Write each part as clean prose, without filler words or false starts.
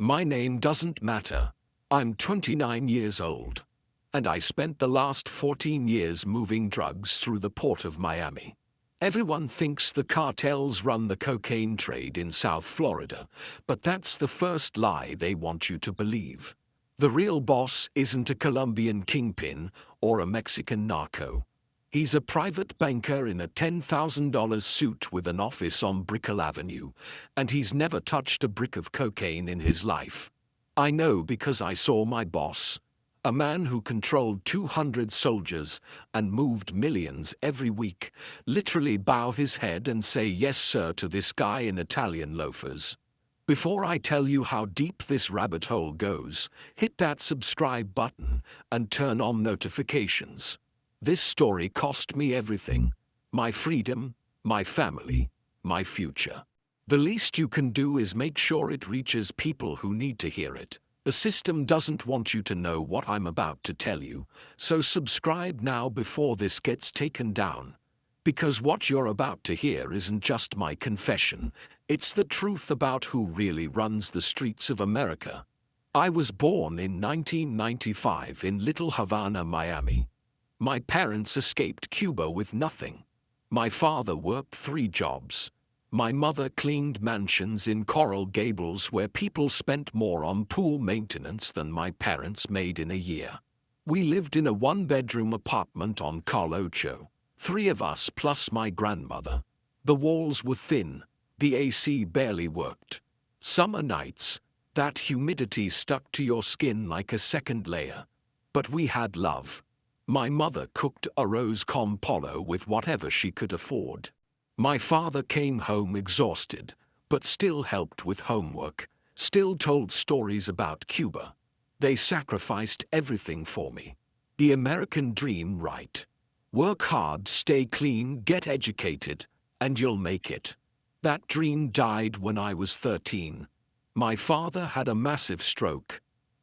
My name doesn't matter. I'm 29 years old. And I spent the last 14 years moving drugs through the port of Miami. Everyone thinks the cartels run the cocaine trade in South Florida, but that's the first lie they want you to believe. The real boss isn't a Colombian kingpin or a Mexican narco. He's a private banker in a $10,000 suit with an office on Brickell Avenue, and he's never touched a brick of cocaine in his life. I know because I saw my boss, a man who controlled 200 soldiers and moved millions every week, literally bow his head and say yes sir to this guy in Italian loafers. Before I tell you how deep this rabbit hole goes, hit that subscribe button and turn on notifications. This story cost me everything: my freedom, my family, my future. The least you can do is make sure it reaches people who need to hear it. The system doesn't want you to know what I'm about to tell you, so subscribe now before this gets taken down. Because what you're about to hear isn't just my confession, it's the truth about who really runs the streets of America. I was born in 1995 in Little Havana, Miami. My parents escaped Cuba with nothing. My father worked 3 jobs. My mother cleaned mansions in Coral Gables where people spent more on pool maintenance than my parents made in a year. We lived in a 1-bedroom apartment on Carl Ocho, 3 of us plus my grandmother. The walls were thin, the AC barely worked. Summer nights, that humidity stuck to your skin like a second layer. But we had love. My mother cooked arroz con pollo with whatever she could afford. My father came home exhausted, but still helped with homework, still told stories about Cuba. They sacrificed everything for me. The American dream, right? Work hard, stay clean, get educated, and you'll make it. That dream died when I was 13. My father had a massive stroke.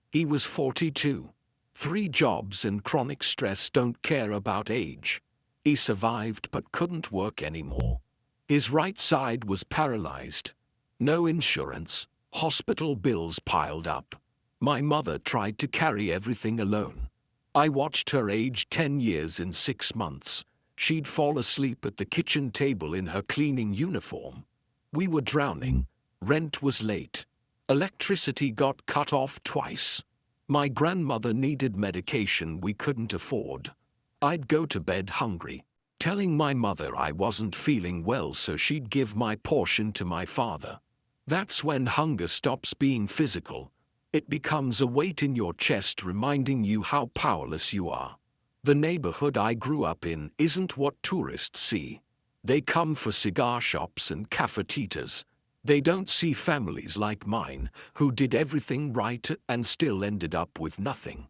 He was 42. 3 jobs and chronic stress don't care about age. He survived but couldn't work anymore. His right side was paralyzed. No insurance, hospital bills piled up. My mother tried to carry everything alone. I watched her age 10 years in 6 months. She'd fall asleep at the kitchen table in her cleaning uniform. We were drowning. Rent was late. Electricity got cut off twice. My grandmother needed medication we couldn't afford. I'd go to bed hungry, telling my mother I wasn't feeling well so she'd give my portion to my father. That's when hunger stops being physical. It becomes a weight in your chest reminding you how powerless you are. The neighborhood I grew up in isn't what tourists see. They come for cigar shops and cafetitas. They don't see families like mine, who did everything right and still ended up with nothing.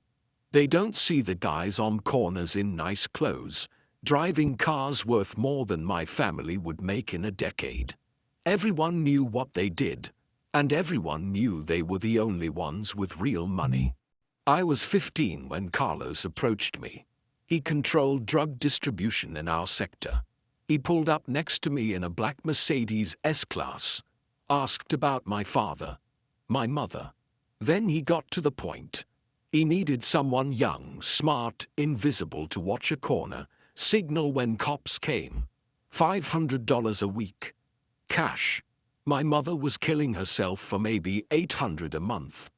They don't see the guys on corners in nice clothes, driving cars worth more than my family would make in a decade. Everyone knew what they did, and everyone knew they were the only ones with real money. I was 15 when Carlos approached me. He controlled drug distribution in our sector. He pulled up next to me in a black Mercedes S-Class, asked about my father, my mother. Then he got to the point. He needed someone young, smart, invisible to watch a corner, signal when cops came. $500 a week. Cash. My mother was killing herself for maybe $800 a month.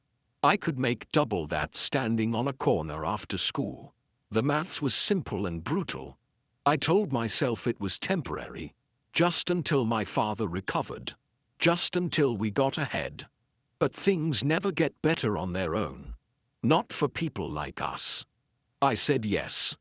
I could make double that standing on a corner after school. The maths was simple and brutal. I told myself it was temporary, just until my father recovered, just until we got ahead. But things never get better on their own. Not for people like us. I said yes.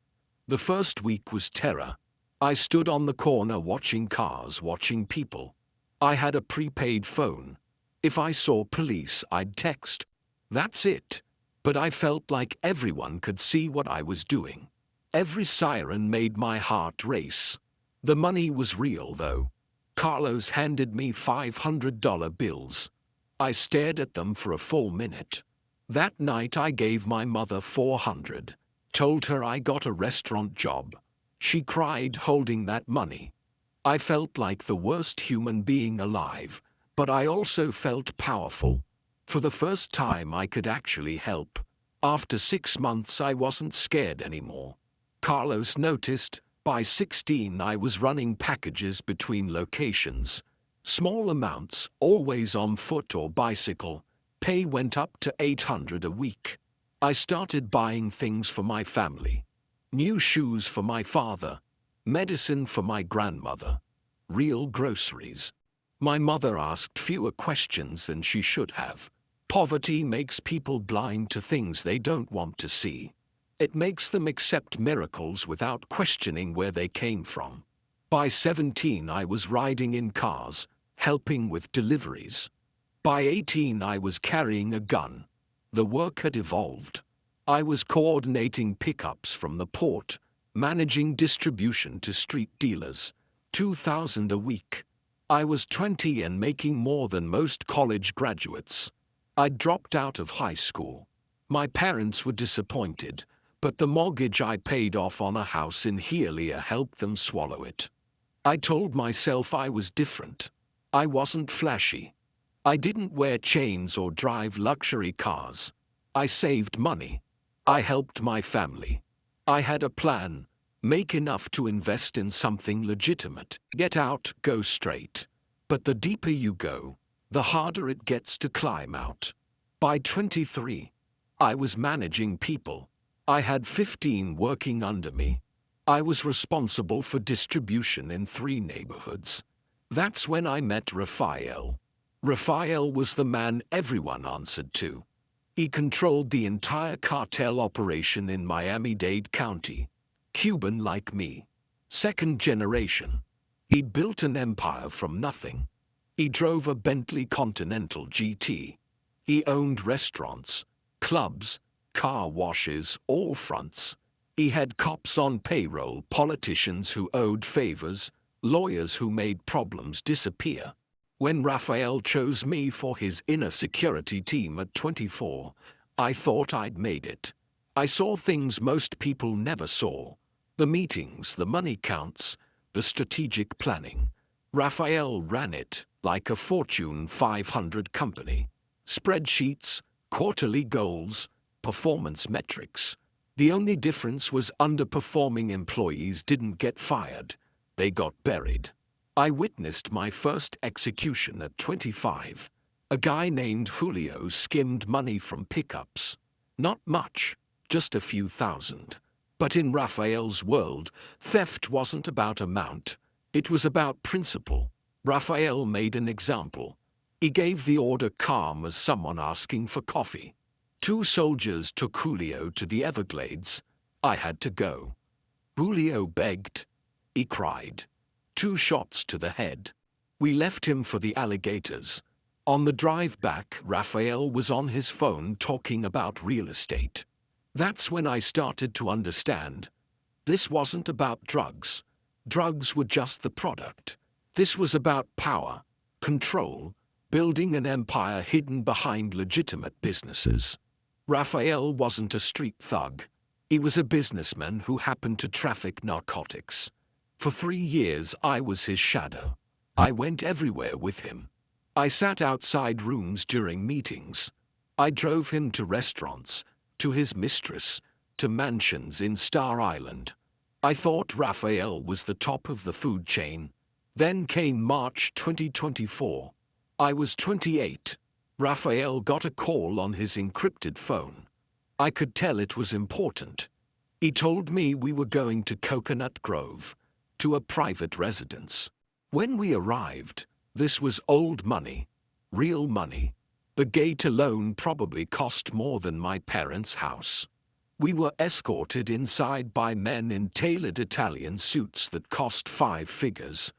The first week was terror. I stood on the corner watching cars, watching people. I had a prepaid phone. If I saw police, I'd text. That's it. But I felt like everyone could see what I was doing. Every siren made my heart race. The money was real, though. Carlos handed me $500 bills. I stared at them for a full minute. That night I gave my mother $400, told her I got a restaurant job. She cried holding that money. I felt like the worst human being alive, but I also felt powerful. For the first time I could actually help. After 6 months I wasn't scared anymore. Carlos noticed, by 16 I was running packages between locations. Small amounts, always on foot or bicycle. Pay went up to $800 a week. I started buying things for my family. New shoes for my father. Medicine for my grandmother. Real groceries. My mother asked fewer questions than she should have. Poverty makes people blind to things they don't want to see. It makes them accept miracles without questioning where they came from. By 17 I was riding in cars, helping with deliveries. By 18 I was carrying a gun. The work had evolved. I was coordinating pickups from the port, managing distribution to street dealers. $2,000 a week. I was 20 and making more than most college graduates. I'd dropped out of high school. My parents were disappointed, but the mortgage I paid off on a house in Hialeah helped them swallow it. I told myself I was different. I wasn't flashy. I didn't wear chains or drive luxury cars. I saved money. I helped my family. I had a plan. Make enough to invest in something legitimate. Get out, go straight. But the deeper you go, the harder it gets to climb out. By 23, I was managing people. I had 15 working under me. I was responsible for distribution in 3 neighborhoods. That's when I met Rafael. Rafael was the man everyone answered to. He controlled the entire cartel operation in Miami-Dade County. Cuban like me. Second generation. He built an empire from nothing. He drove a Bentley Continental GT. He owned restaurants, clubs, car washes, all fronts. He had cops on payroll, politicians who owed favors, lawyers who made problems disappear. When Rafael chose me for his inner security team at 24, I thought I'd made it. I saw things most people never saw. The meetings, the money counts, the strategic planning. Rafael ran it like a Fortune 500 company. Spreadsheets, quarterly goals, performance metrics. The only difference was underperforming employees didn't get fired. They got buried. I witnessed my first execution at 25. A guy named Julio skimmed money from pickups. Not much, just a few thousand. But in Rafael's world, theft wasn't about amount. It was about principle. Rafael made an example. He gave the order calm as someone asking for coffee. 2 soldiers took Julio to the Everglades. I had to go. Julio begged. He cried. 2 shots to the head. We left him for the alligators. On the drive back, Rafael was on his phone talking about real estate. That's when I started to understand. This wasn't about drugs. Drugs were just the product. This was about power, control, building an empire hidden behind legitimate businesses. Rafael wasn't a street thug. He was a businessman who happened to traffic narcotics. For 3 years I was his shadow. I went everywhere with him. I sat outside rooms during meetings. I drove him to restaurants, to his mistress, to mansions in Star Island. I thought Rafael was the top of the food chain. Then came March 2024. I was 28. Rafael got a call on his encrypted phone. I could tell it was important. He told me we were going to Coconut Grove, to a private residence. When we arrived, this was old money, real money. The gate alone probably cost more than my parents' house. We were escorted inside by men in tailored Italian suits that cost 5 figures.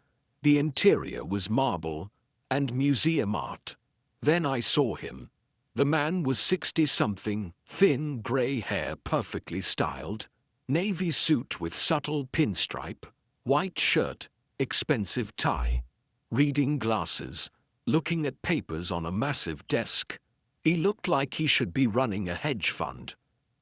The interior was marble and museum art. Then I saw him. The man was 60-something, thin gray hair perfectly styled, navy suit with subtle pinstripe, white shirt, expensive tie, reading glasses, looking at papers on a massive desk. He looked like he should be running a hedge fund.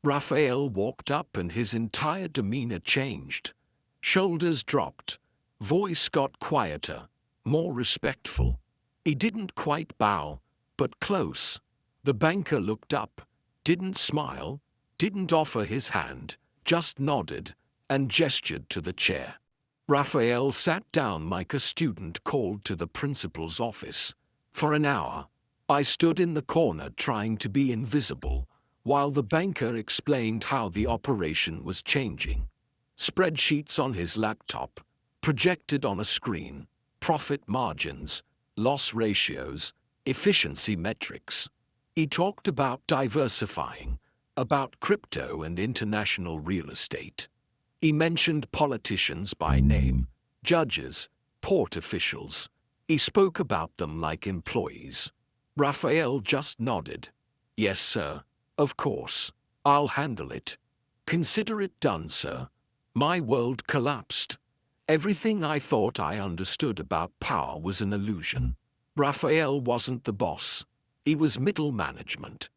Rafael walked up and his entire demeanor changed. Shoulders dropped. Voice got quieter, more respectful. He didn't quite bow, but close. The banker looked up, didn't smile, didn't offer his hand, just nodded and gestured to the chair. Raphael sat down like a student called to the principal's office. For an hour, I stood in the corner trying to be invisible, while the banker explained how the operation was changing. Spreadsheets on his laptop, projected on a screen, profit margins, loss ratios, efficiency metrics. He talked about diversifying, about crypto and international real estate. He mentioned politicians by name, judges, port officials. He spoke about them like employees. Raphael just nodded. Yes, sir. Of course. I'll handle it. Consider it done, sir. My world collapsed. Everything I thought I understood about power was an illusion. Raphael wasn't the boss. He was middle management.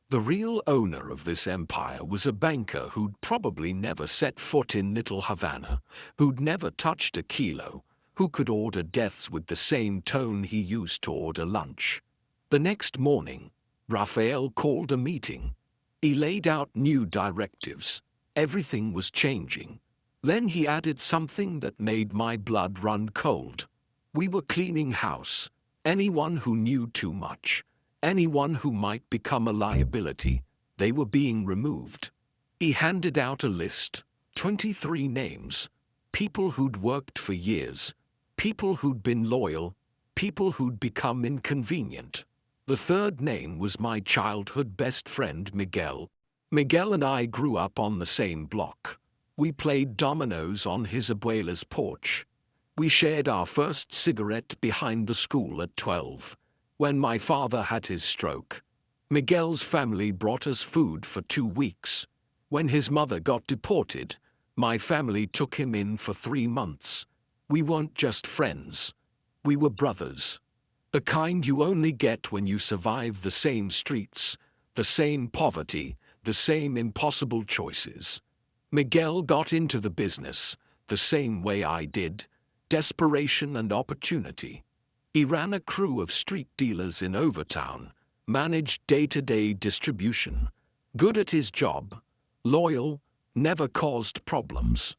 The real owner of this empire was a banker who'd probably never set foot in Little Havana, who'd never touched a kilo, who could order deaths with the same tone he used to order lunch. The next morning, Raphael called a meeting. He laid out new directives. Everything was changing. Then he added something that made my blood run cold. We were cleaning house. Anyone who knew too much, anyone who might become a liability, they were being removed. He handed out a list, 23 names, people who'd worked for years, people who'd been loyal, people who'd become inconvenient. The third name was my childhood best friend Miguel. Miguel and I grew up on the same block. We played dominoes on his abuela's porch. We shared our first cigarette behind the school at 12. When my father had his stroke, Miguel's family brought us food for 2 weeks. When his mother got deported, my family took him in for 3 months. We weren't just friends. We were brothers. The kind you only get when you survive the same streets, the same poverty, the same impossible choices. Miguel got into the business the same way I did, desperation and opportunity. He ran a crew of street dealers in Overtown, managed day-to-day distribution, good at his job, loyal, never caused problems.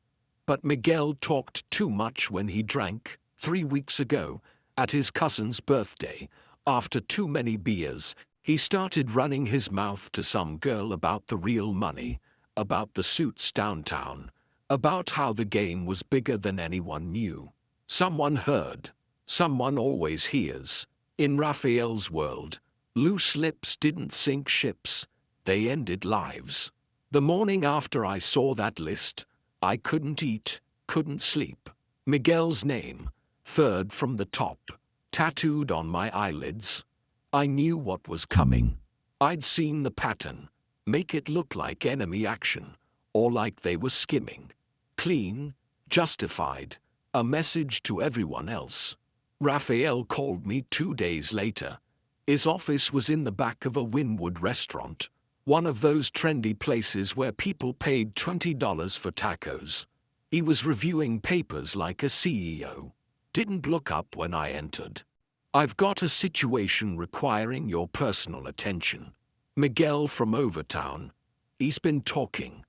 But Miguel talked too much when he drank. 3 weeks ago, at his cousin's birthday, after too many beers, he started running his mouth to some girl about the real money, about the suits downtown, about how the game was bigger than anyone knew. Someone heard. Someone always hears. In Raphael's world, loose lips didn't sink ships. They ended lives. The morning after I saw that list, I couldn't eat, couldn't sleep. Miguel's name, third from the top, tattooed on my eyelids. I knew what was coming. I'd seen the pattern. Make it look like enemy action, or like they were skimming. Clean, justified, a message to everyone else. Raphael called me 2 days later. His office was in the back of a Wynwood restaurant, one of those trendy places where people paid $20 for tacos. He was reviewing papers like a CEO. Didn't look up when I entered. I've got a situation requiring your personal attention. Miguel from Overtown. He's been talking.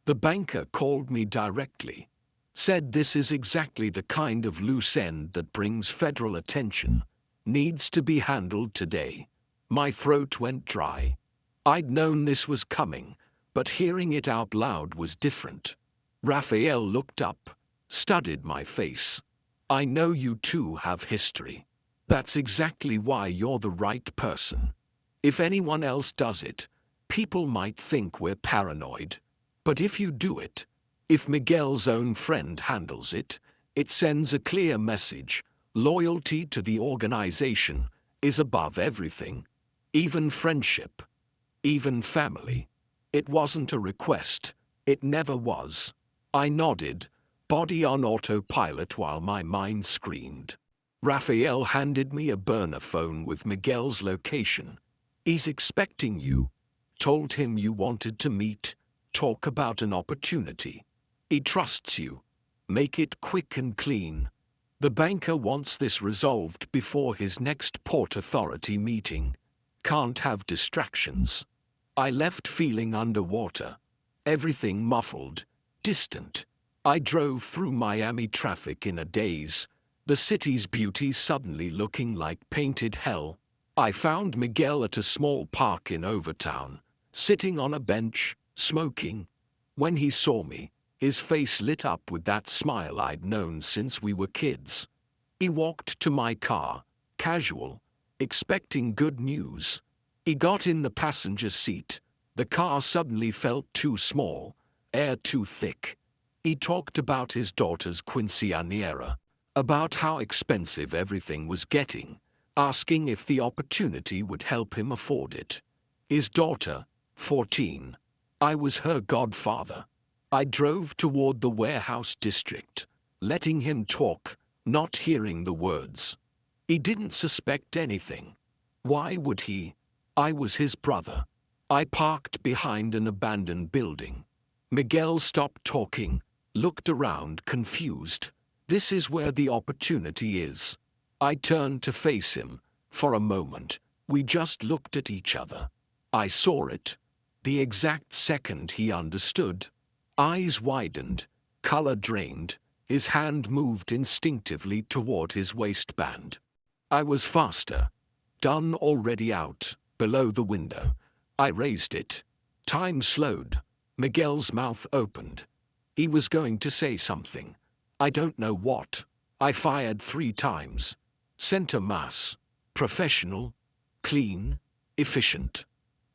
The banker called me directly. Said this is exactly the kind of loose end that brings federal attention. Needs to be handled today. My throat went dry. I'd known this was coming, but hearing it out loud was different. Raphael looked up, studied my face. I know you two have history. That's exactly why you're the right person. If anyone else does it, people might think we're paranoid. But if you do it, if Miguel's own friend handles it, it sends a clear message. Loyalty to the organization is above everything. Even friendship. Even family. It wasn't a request. It never was. I nodded, body on autopilot while my mind screamed. Raphael handed me a burner phone with Miguel's location. He's expecting you. Told him you wanted to meet, talk about an opportunity. He trusts you. Make it quick and clean. The banker wants this resolved before his next Port Authority meeting. Can't have distractions. I left feeling underwater. Everything muffled, distant. I drove through Miami traffic in a daze, the city's beauty suddenly looking like painted hell. I found Miguel at a small park in Overtown, sitting on a bench, smoking. When he saw me, his face lit up with that smile I'd known since we were kids. He walked to my car, casual, expecting good news. He got in the passenger seat. The car suddenly felt too small, air too thick. He talked about his daughter's quinceañera, about how expensive everything was getting, asking if the opportunity would help him afford it. His daughter, 14. I was her godfather. I drove toward the warehouse district, letting him talk, not hearing the words. He didn't suspect anything. Why would he? I was his brother. I parked behind an abandoned building. Miguel stopped talking, looked around confused. This is where the opportunity is. I turned to face him. For a moment, we just looked at each other. I saw it. The exact second he understood. Eyes widened, color drained. His hand moved instinctively toward his waistband. I was faster. Done already out, below the window. I raised it. Time slowed. Miguel's mouth opened. He was going to say something. I don't know what. I fired 3 times. Center mass. Professional. Clean. Efficient.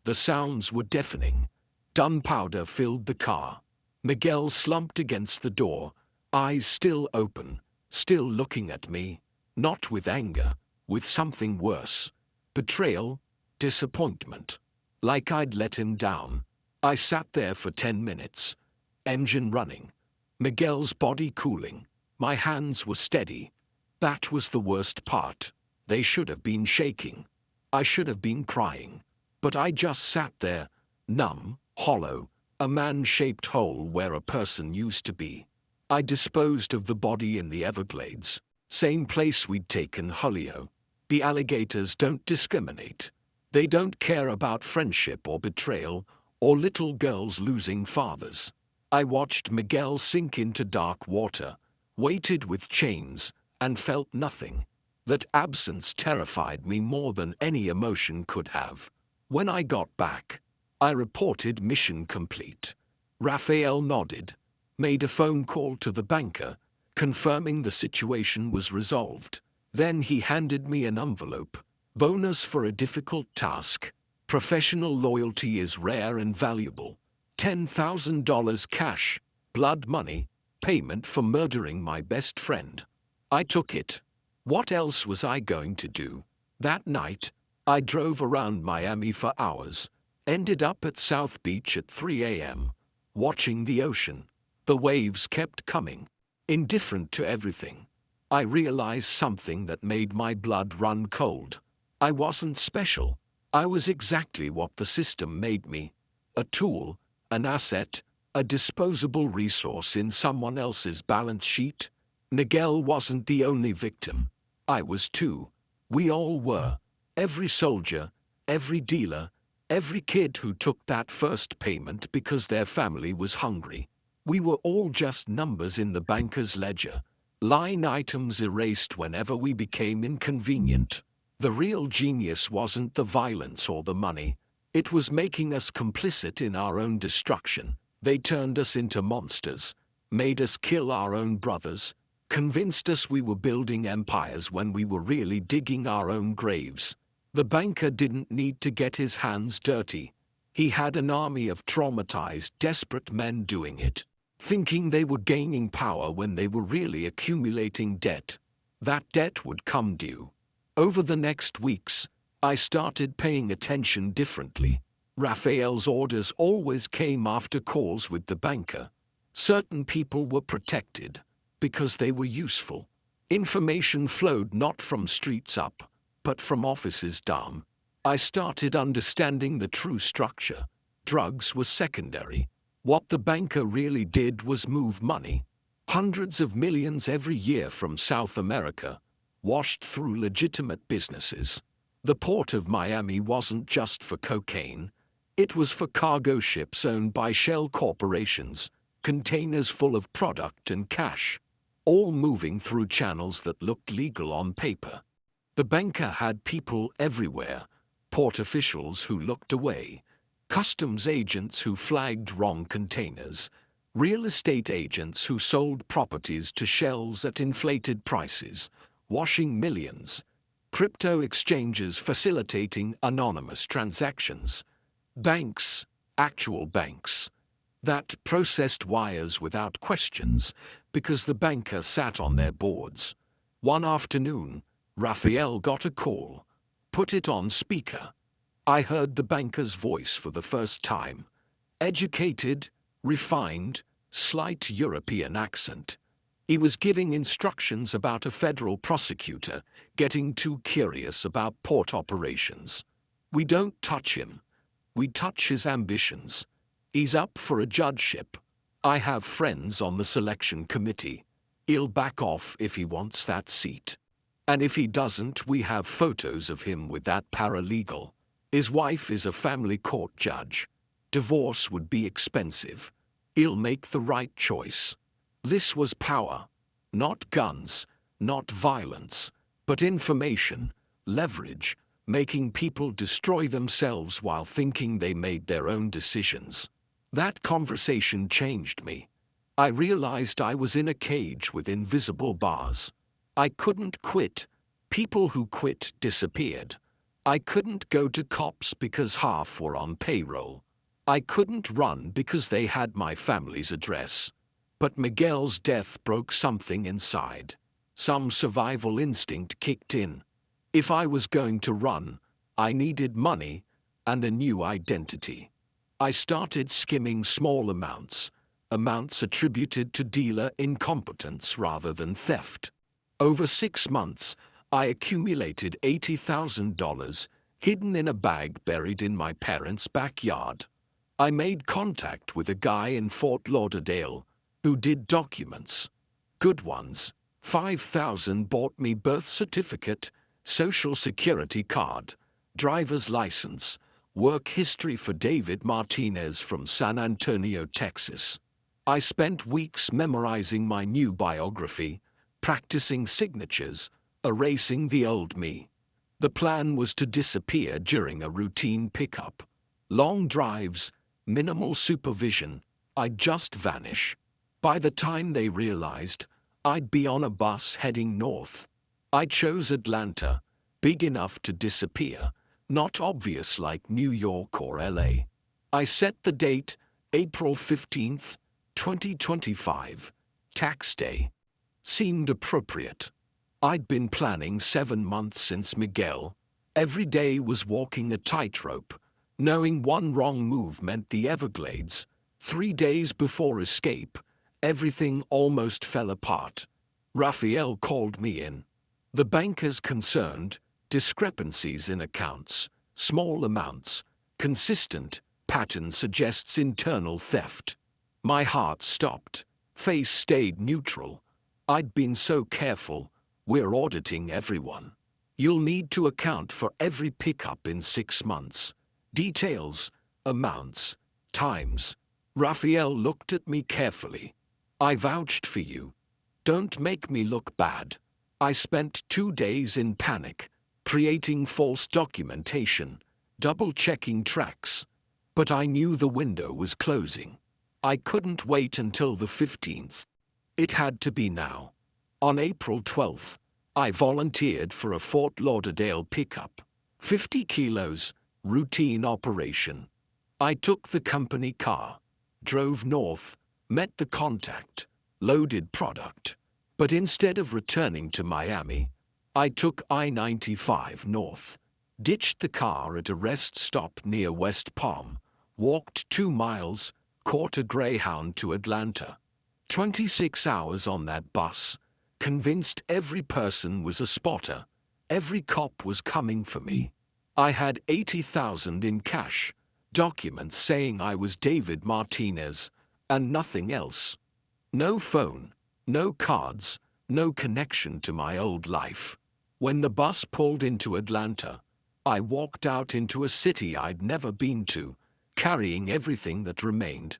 The sounds were deafening. Gunpowder filled the car. Miguel slumped against the door, eyes still open, still looking at me. Not with anger, with something worse. Betrayal. Disappointment. Like I'd let him down. I sat there for 10 minutes. Engine running. Miguel's body cooling. My hands were steady. That was the worst part. They should have been shaking. I should have been crying. But I just sat there, numb, hollow, a man-shaped hole where a person used to be. I disposed of the body in the Everglades, same place we'd taken Julio. The alligators don't discriminate. They don't care about friendship or betrayal, or little girls losing fathers. I watched Miguel sink into dark water, weighted with chains, and felt nothing. That absence terrified me more than any emotion could have. When I got back, I reported mission complete. Rafael nodded, made a phone call to the banker, confirming the situation was resolved. Then he handed me an envelope. Bonus for a difficult task. Professional loyalty is rare and valuable. $10,000 cash, blood money, payment for murdering my best friend. I took it. What else was I going to do? That night, I drove around Miami for hours, ended up at South Beach at 3 a.m., watching the ocean. The waves kept coming, indifferent to everything. I realized something that made my blood run cold. I wasn't special. I was exactly what the system made me. A tool, an asset, a disposable resource in someone else's balance sheet. Miguel wasn't the only victim. I was too. We all were. Every soldier, every dealer, every kid who took that first payment because their family was hungry. We were all just numbers in the banker's ledger. Line items erased whenever we became inconvenient. The real genius wasn't the violence or the money. It was making us complicit in our own destruction. They turned us into monsters, made us kill our own brothers, convinced us we were building empires when we were really digging our own graves. The banker didn't need to get his hands dirty. He had an army of traumatized, desperate men doing it, thinking they were gaining power when they were really accumulating debt. That debt would come due. Over the next weeks, I started paying attention differently. Rafael's orders always came after calls with the banker. Certain people were protected because they were useful. Information flowed not from streets up, but from offices down. I started understanding the true structure. Drugs were secondary. What the banker really did was move money. Hundreds of millions every year from South America, washed through legitimate businesses. The port of Miami wasn't just for cocaine. It was for cargo ships owned by shell corporations, containers full of product and cash, all moving through channels that looked legal on paper. The banker had people everywhere, port officials who looked away, customs agents who flagged wrong containers, real estate agents who sold properties to shells at inflated prices, washing millions, crypto exchanges facilitating anonymous transactions, banks, actual banks, that processed wires without questions because the banker sat on their boards. One afternoon, Raphael got a call. Put it on speaker. I heard the banker's voice for the first time. Educated, refined, slight European accent. He was giving instructions about a federal prosecutor getting too curious about port operations. We don't touch him. We touch his ambitions. He's up for a judgeship. I have friends on the selection committee. He'll back off if he wants that seat. And if he doesn't, we have photos of him with that paralegal. His wife is a family court judge. Divorce would be expensive. He'll make the right choice. This was power. Not guns, not violence, but information, leverage, making people destroy themselves while thinking they made their own decisions. That conversation changed me. I realized I was in a cage with invisible bars. I couldn't quit. People who quit disappeared. I couldn't go to cops because half were on payroll. I couldn't run because they had my family's address. But Miguel's death broke something inside. Some survival instinct kicked in. If I was going to run, I needed money and a new identity. I started skimming small amounts attributed to dealer incompetence rather than theft. Over 6 months, I accumulated $80,000 hidden in a bag buried in my parents' backyard. I made contact with a guy in Fort Lauderdale who did documents. Good ones. $5,000 bought me birth certificate, social security card, driver's license, work history for David Martinez from San Antonio, Texas. I spent weeks memorizing my new biography, practicing signatures, erasing the old me. The plan was to disappear during a routine pickup. Long drives, minimal supervision, I'd just vanish. By the time they realized, I'd be on a bus heading north. I chose Atlanta, big enough to disappear, not obvious like New York or LA. I set the date, April 15th, 2025, tax day. Seemed appropriate. I'd been planning 7 months since Miguel. Every day was walking a tightrope, knowing one wrong move meant the Everglades. 3 days before escape, everything almost fell apart. Raphael called me in. The bankers concerned, discrepancies in accounts, small amounts, consistent, pattern suggests internal theft. My heart stopped, face stayed neutral. I'd been so careful. We're auditing everyone. You'll need to account for every pickup in 6 months. Details, amounts, times. Raphael looked at me carefully. I vouched for you. Don't make me look bad. I spent 2 days in panic, creating false documentation, double-checking tracks. But I knew the window was closing. I couldn't wait until the 15th. It had to be now. On April 12th, I volunteered for a Fort Lauderdale pickup. 50 kilos, routine operation. I took the company car, drove north, met the contact, loaded product. But instead of returning to Miami, I took I-95 north, ditched the car at a rest stop near West Palm, walked 2 miles, caught a Greyhound to Atlanta. 26 hours on that bus, convinced every person was a spotter, every cop was coming for me. I had $80,000 in cash, documents saying I was David Martinez, and nothing else. No phone, no cards, no connection to my old life. When the bus pulled into Atlanta, I walked out into a city I'd never been to, carrying everything that remained.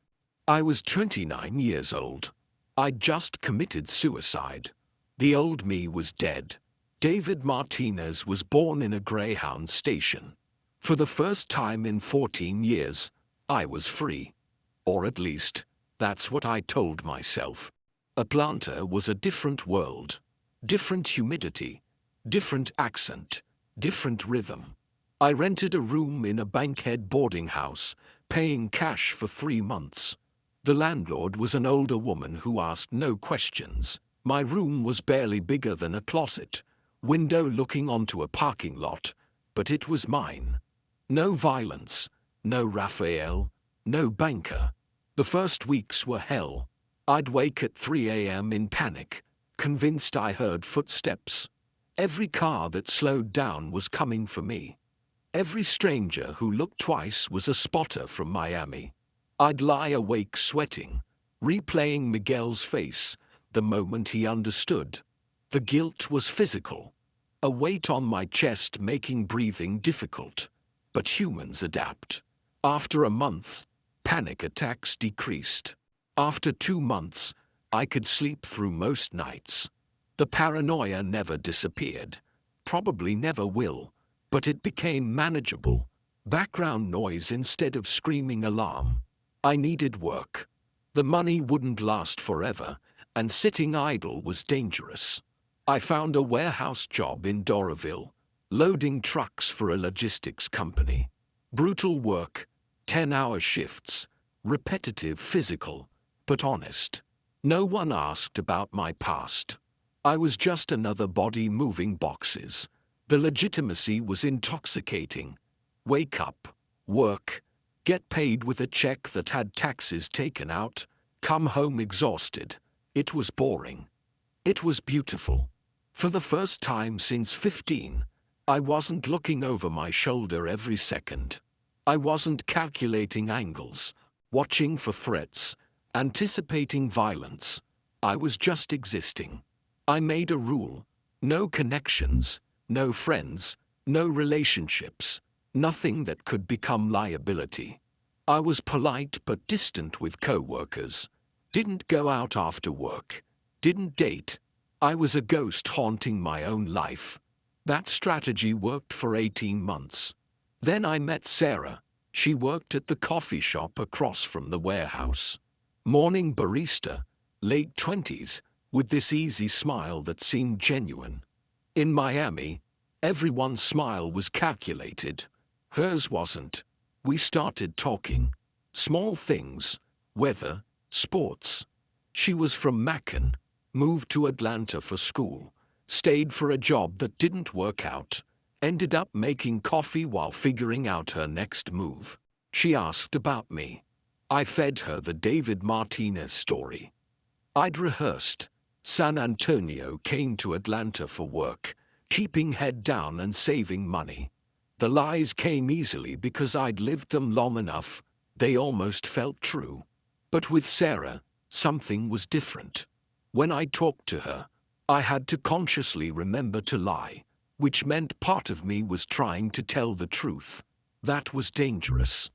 I was 29 years old. I'd just committed suicide. The old me was dead. David Martinez was born in a Greyhound station. For the first time in 14 years, I was free. Or at least, that's what I told myself. Atlanta was a different world. Different humidity, different accent, different rhythm. I rented a room in a Bankhead boarding house, paying cash for 3 months. The landlord was an older woman who asked no questions. My room was barely bigger than a closet, window looking onto a parking lot, but it was mine. No violence, no Raphael, no banker. The first weeks were hell. I'd wake at 3 a.m. in panic, convinced I heard footsteps. Every car that slowed down was coming for me. Every stranger who looked twice was a spotter from Miami. I'd lie awake sweating, replaying Miguel's face the moment he understood. The guilt was physical, a weight on my chest making breathing difficult. But humans adapt. After a month, panic attacks decreased. After 2 months, I could sleep through most nights. The paranoia never disappeared, probably never will, but it became manageable. Background noise instead of screaming alarm. I needed work. The money wouldn't last forever, and sitting idle was dangerous. I found a warehouse job in Doraville, loading trucks for a logistics company. Brutal work, 10-hour shifts, repetitive physical, but honest. No one asked about my past. I was just another body moving boxes. The legitimacy was intoxicating. Wake up, work, get paid with a check that had taxes taken out, come home exhausted. It was boring. It was beautiful. For the first time since 15, I wasn't looking over my shoulder every second. I wasn't calculating angles, watching for threats, anticipating violence. I was just existing. I made a rule: no connections, no friends, no relationships, nothing that could become liability. I was polite but distant with co-workers. Didn't go out after work. Didn't date. I was a ghost haunting my own life. That strategy worked for 18 months. Then I met Sarah. She worked at the coffee shop across from the warehouse. Morning barista, late 20s, with this easy smile that seemed genuine. In Miami, everyone's smile was calculated. Hers wasn't. We started talking. Small things, weather, sports. She was from Macon, moved to Atlanta for school, stayed for a job that didn't work out, ended up making coffee while figuring out her next move. She asked about me. I fed her the David Martinez story. I'd rehearsed. San Antonio came to Atlanta for work, keeping head down and saving money. The lies came easily because I'd lived them long enough. They almost felt true. But with Sarah, something was different. When I talked to her, I had to consciously remember to lie, which meant part of me was trying to tell the truth. That was dangerous.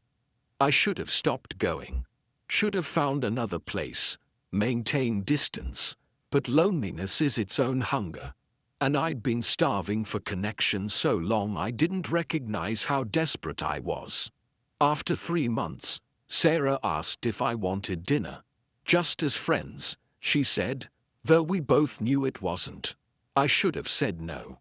I should have stopped going. Should have found another place, maintained distance. But loneliness is its own hunger. And I'd been starving for connection so long I didn't recognize how desperate I was. After 3 months, Sarah asked if I wanted dinner. Just as friends, she said, though we both knew it wasn't. I should have said no.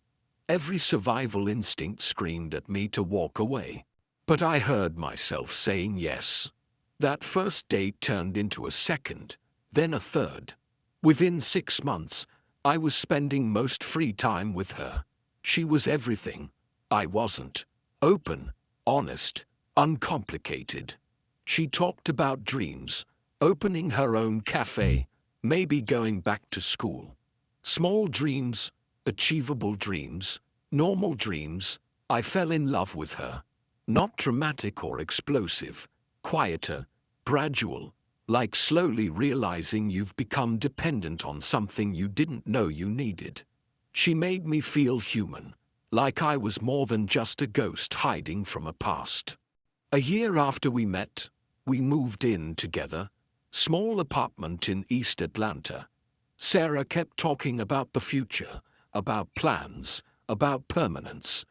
Every survival instinct screamed at me to walk away. But I heard myself saying yes. That first date turned into a second, then a third. Within 6 months, I was spending most free time with her. She was everything. I wasn't. Open, honest, uncomplicated. She talked about dreams, opening her own cafe, maybe going back to school. Small dreams, achievable dreams, normal dreams. I fell in love with her. Not dramatic or explosive, quieter, gradual, like slowly realizing you've become dependent on something you didn't know you needed. She made me feel human, like I was more than just a ghost hiding from a past. A year after we met, we moved in together, small apartment in East Atlanta. Sarah kept talking about the future, about plans, about permanence,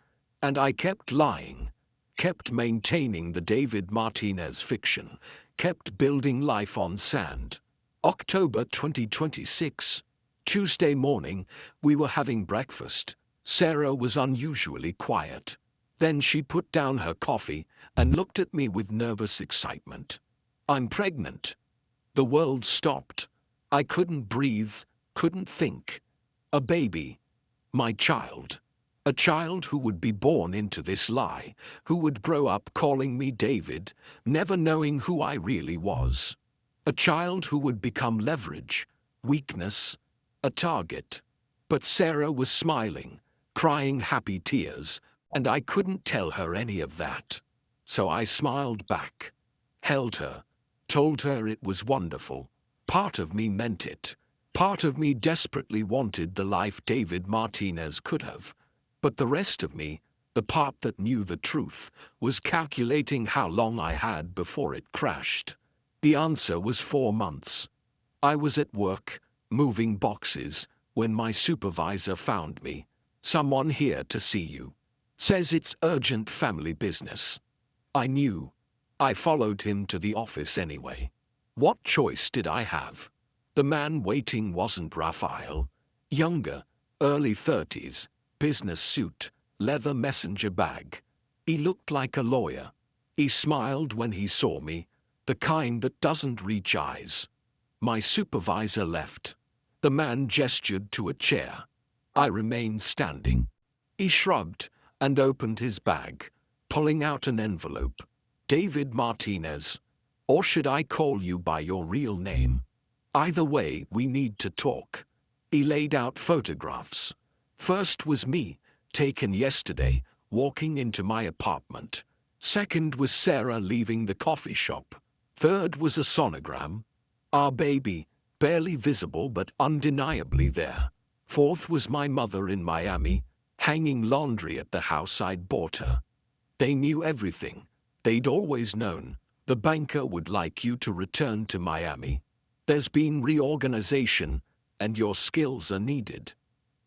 and I kept lying, kept maintaining the David Martinez fiction, kept building life on sand. October 2026, Tuesday morning, we were having breakfast. Sarah was unusually quiet. Then she put down her coffee and looked at me with nervous excitement. "I'm pregnant." The world stopped. I couldn't breathe, couldn't think. A baby. My child. A child who would be born into this lie, who would grow up calling me David, never knowing who I really was. A child who would become leverage, weakness, a target. But Sarah was smiling, crying happy tears, and I couldn't tell her any of that. So I smiled back, held her, told her it was wonderful. Part of me meant it. Part of me desperately wanted the life David Martinez could have. But the rest of me, the part that knew the truth, was calculating how long I had before it crashed. The answer was 4 months. I was at work, moving boxes, when my supervisor found me. "Someone here to see you. Says it's urgent family business." I knew. I followed him to the office anyway. What choice did I have? The man waiting wasn't Raphael. Younger, early 30s, business suit, leather messenger bag. He looked like a lawyer. He smiled when he saw me, the kind that doesn't reach eyes. My supervisor left. The man gestured to a chair. I remained standing. He shrugged and opened his bag, pulling out an envelope. "David Martinez. Or should I call you by your real name? Either way, we need to talk." He laid out photographs. First was me, taken yesterday, walking into my apartment. Second was Sarah leaving the coffee shop. Third was a sonogram. Our baby, barely visible but undeniably there. Fourth was my mother in Miami, hanging laundry at the house I'd bought her. They knew everything. They'd always known. The banker would like you to return to Miami. There's been reorganization, and your skills are needed.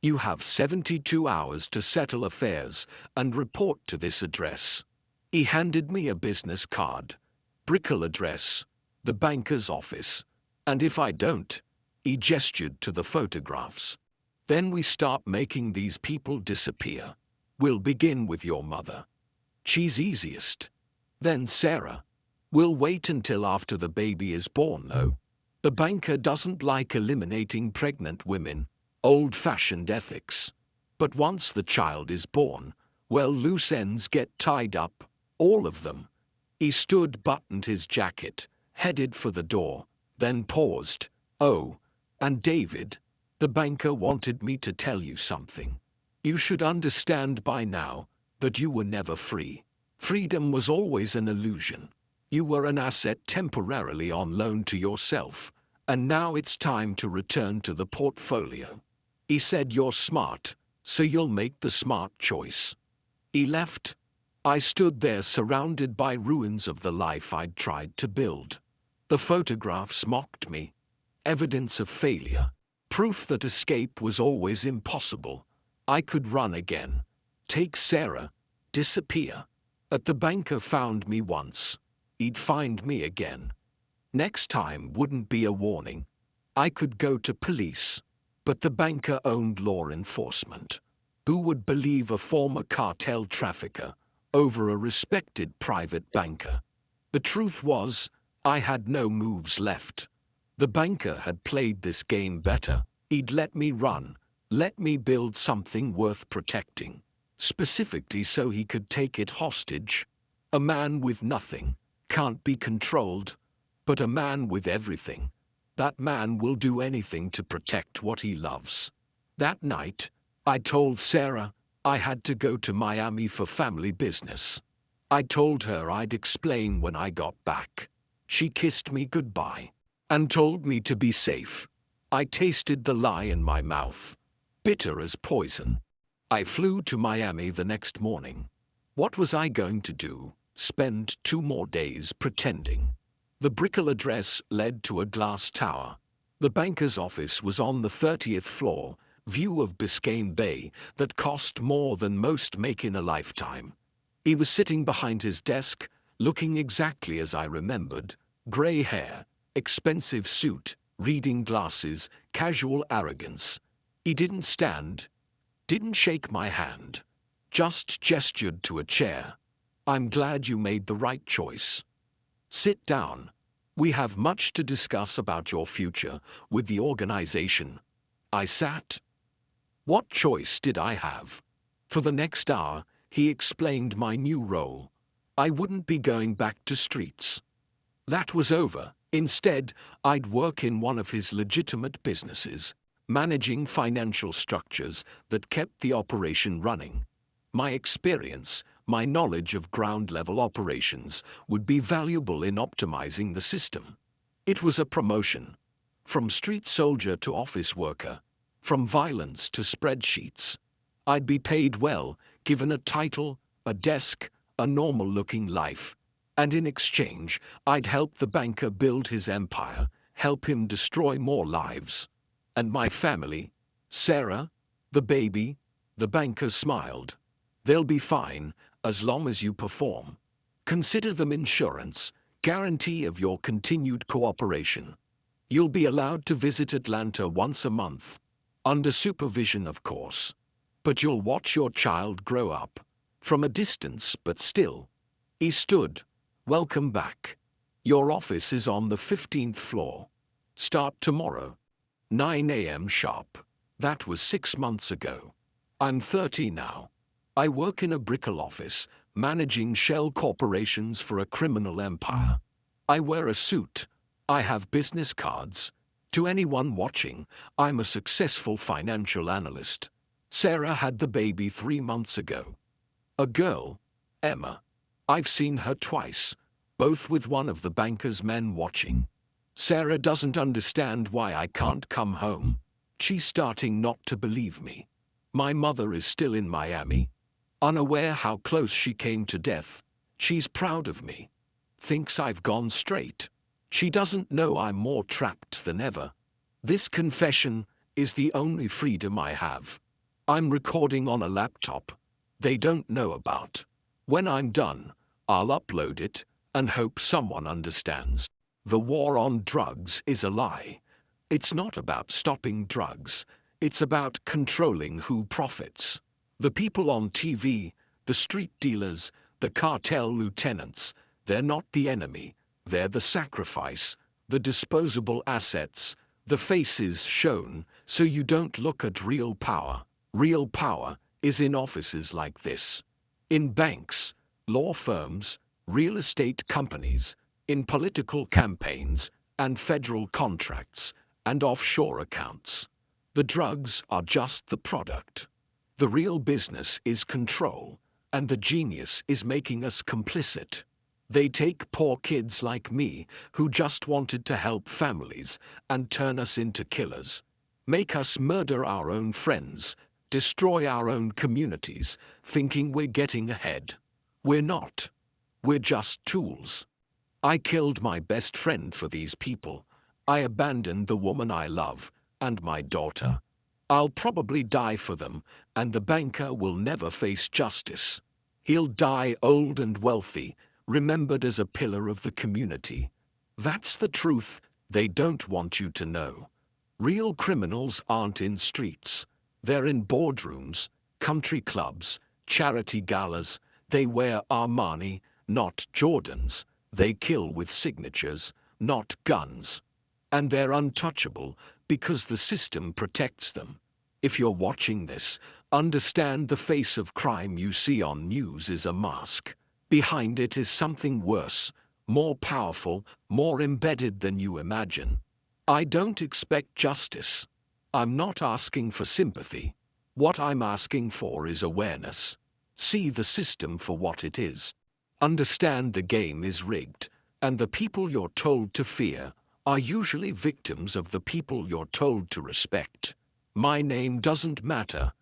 You have 72 hours to settle affairs and report to this address. He handed me a business card. Brickell address, the banker's office. And if I don't, he gestured to the photographs. Then we start making these people disappear. We'll begin with your mother. She's easiest. Then Sarah. We'll wait until after the baby is born, though. The banker doesn't like eliminating pregnant women. Old-fashioned ethics. But once the child is born, well, loose ends get tied up. All of them. He stood, buttoned his jacket, headed for the door, then paused. "Oh, and David, the banker wanted me to tell you something. You should understand by now that you were never free. Freedom was always an illusion. You were an asset temporarily on loan to yourself, and now it's time to return to the portfolio. He said you're smart, so you'll make the smart choice." He left. I stood there surrounded by ruins of the life I'd tried to build. The photographs mocked me. Evidence of failure. Proof that escape was always impossible. I could run again. Take Sarah. Disappear. The banker found me once. He'd find me again. Next time wouldn't be a warning. I could go to police. But the banker owned law enforcement. Who would believe a former cartel trafficker over a respected private banker? The truth was, I had no moves left. The banker had played this game better. He'd let me run, let me build something worth protecting, specifically so he could take it hostage. A man with nothing can't be controlled, but a man with everything, that man will do anything to protect what he loves. That night, I told Sarah I had to go to Miami for family business. I told her I'd explain when I got back. She kissed me goodbye and told me to be safe. I tasted the lie in my mouth, bitter as poison. I flew to Miami the next morning. What was I going to do? Spend 2 more days pretending? The Brickell address led to a glass tower. The banker's office was on the 30th floor, view of Biscayne Bay that cost more than most make in a lifetime. He was sitting behind his desk, looking exactly as I remembered, grey hair, expensive suit, reading glasses, casual arrogance. He didn't stand, didn't shake my hand, just gestured to a chair. I'm glad you made the right choice. Sit down. We have much to discuss about your future with the organization. I sat. What choice did I have? For the next hour, he explained my new role. I wouldn't be going back to streets. That was over. Instead, I'd work in one of his legitimate businesses, managing financial structures that kept the operation running. My experience, my knowledge of ground-level operations would be valuable in optimizing the system. It was a promotion. From street soldier to office worker. From violence to spreadsheets. I'd be paid well, given a title, a desk, a normal-looking life. And in exchange, I'd help the banker build his empire, help him destroy more lives. And my family? Sarah? The baby? The banker smiled. They'll be fine, as long as you perform. Consider them insurance, guarantee of your continued cooperation. You'll be allowed to visit Atlanta once a month. Under supervision, of course. But you'll watch your child grow up. From a distance, but still. He stood. Welcome back. Your office is on the 15th floor. Start tomorrow. 9 a.m. sharp. That was 6 months ago. I'm 30 now. I work in a Brickell office, managing shell corporations for a criminal empire. I wear a suit. I have business cards. To anyone watching, I'm a successful financial analyst. Sarah had the baby 3 months ago. A girl, Emma. I've seen her twice, both with one of the banker's men watching. Sarah doesn't understand why I can't come home. She's starting not to believe me. My mother is still in Miami. Unaware how close she came to death. She's proud of me. Thinks I've gone straight. She doesn't know I'm more trapped than ever. This confession is the only freedom I have. I'm recording on a laptop they don't know about. When I'm done, I'll upload it and hope someone understands. The war on drugs is a lie. It's not about stopping drugs. It's about controlling who profits. The people on TV, the street dealers, the cartel lieutenants, they're not the enemy. They're the sacrifice, the disposable assets, the faces shown so you don't look at real power. Real power is in offices like this. In banks, law firms, real estate companies, in political campaigns, and federal contracts, and offshore accounts. The drugs are just the product. The real business is control, and the genius is making us complicit. They take poor kids like me, who just wanted to help families, and turn us into killers. Make us murder our own friends, destroy our own communities, thinking we're getting ahead. We're not. We're just tools. I killed my best friend for these people. I abandoned the woman I love, and my daughter. I'll probably die for them, and the banker will never face justice. He'll die old and wealthy, remembered as a pillar of the community. That's the truth they don't want you to know. Real criminals aren't in streets. They're in boardrooms, country clubs, charity galas. They wear Armani, not Jordans. They kill with signatures, not guns. And they're untouchable because the system protects them. If you're watching this, understand the face of crime you see on news is a mask. Behind it is something worse, more powerful, more embedded than you imagine. I don't expect justice. I'm not asking for sympathy. What I'm asking for is awareness. See the system for what it is. Understand the game is rigged, and the people you're told to fear are usually victims of the people you're told to respect. My name doesn't matter.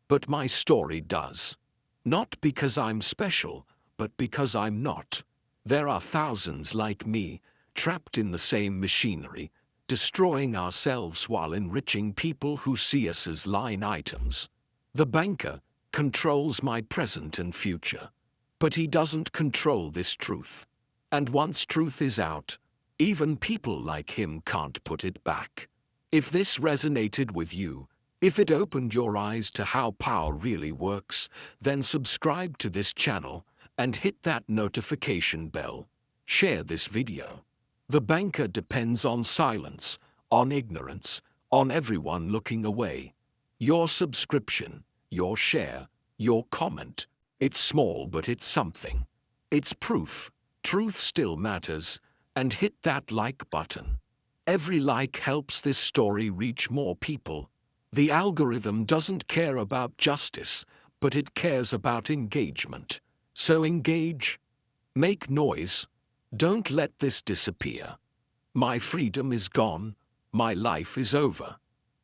But my story does. Not because I'm special, but because I'm not. There are thousands like me, trapped in the same machinery, destroying ourselves while enriching people who see us as line items. The banker controls my present and future, but he doesn't control this truth. And once truth is out, even people like him can't put it back. If this resonated with you, if it opened your eyes to how power really works, then subscribe to this channel and hit that notification bell. Share this video. The banker depends on silence, on ignorance, on everyone looking away. Your subscription, your share, your comment. It's small, but it's something. It's proof. Truth still matters. And hit that like button. Every like helps this story reach more people. The algorithm doesn't care about justice, but it cares about engagement. So engage. Make noise. Don't let this disappear. My freedom is gone. My life is over.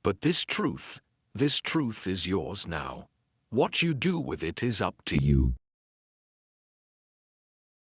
But this truth is yours now. What you do with it is up to you.